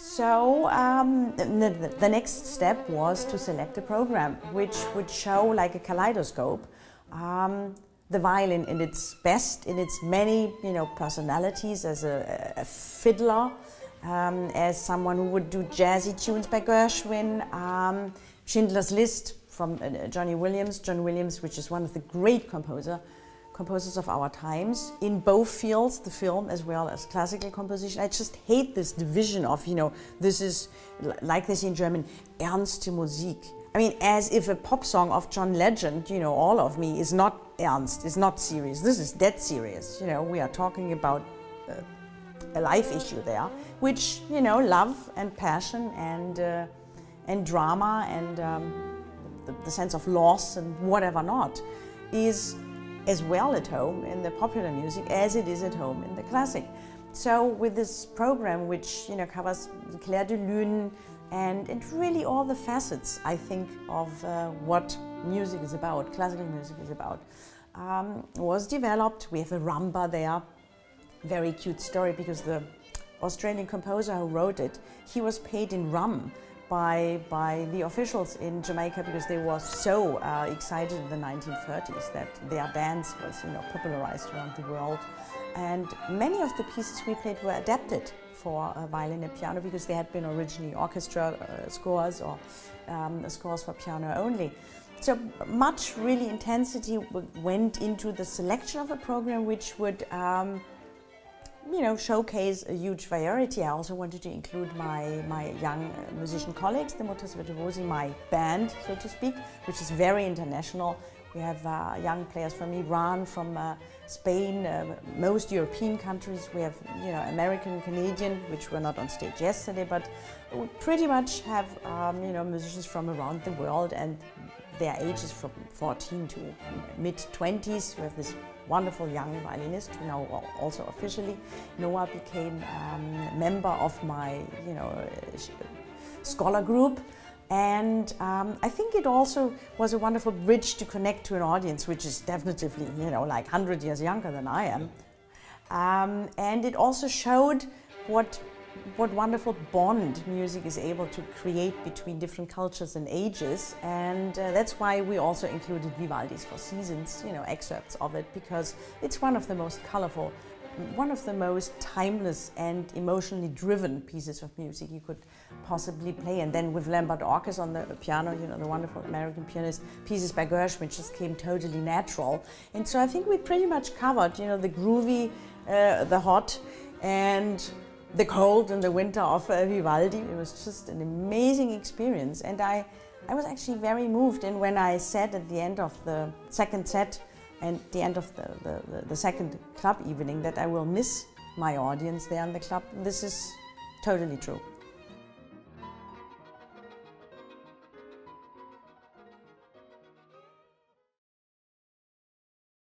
So the next step was to select a program which would show, like a kaleidoscope, the violin in its best, in its many, personalities, as a fiddler, as someone who would do jazzy tunes by Gershwin, Schindler's List from John Williams, which is one of the great composers of our times, in both fields, the film as well as classical composition. I just hate this division of, this is, like they say in German, ernste Musik. I mean, as if a pop song of John Legend, All of Me, is not ernst, is not serious. This is dead serious. We are talking about a life issue there, which, love and passion and drama and the sense of loss and whatever not is as well at home in the popular music as it is at home in the classic. So with this program, which covers Clair de Lune and really all the facets, I think, of what music is about, classical music is about, was developed. We have a rumba there, very cute story, because the Australian composer who wrote it, he was paid in rum by the officials in Jamaica, because they were so excited in the 1930s that their dance was popularized around the world. And many of the pieces we played were adapted for violin and piano, because they had been originally orchestra scores or scores for piano only. So much really intensity went into the selection of a program which would showcase a huge variety. I also wanted to include my young musician colleagues, the Mutters Virtuosi, my band, so to speak, which is very international. We have young players from Iran, from Spain, most European countries. We have, American, Canadian, which were not on stage yesterday, but we pretty much have, musicians from around the world, and their ages from 14 to mid-20s. We have this wonderful young violinist who now also officially, Noah, became a member of my, scholar group. And I think it also was a wonderful bridge to connect to an audience which is definitely, like 100 years younger than I am. And it also showed what wonderful bond music is able to create between different cultures and ages. And that's why we also included Vivaldi's Four Seasons, excerpts of it, because it's one of the most colorful, one of the most timeless and emotionally driven pieces of music you could possibly play. And then with Lambert Orkes on the piano, the wonderful American pianist, pieces by Gershwin just came totally natural. And so I think we pretty much covered, the groovy, the hot, and the cold and the winter of Vivaldi. It was just an amazing experience. And I was actually very moved. And when I said at the end of the second set and the end of the second club evening that I will miss my audience there in the club, this is totally true.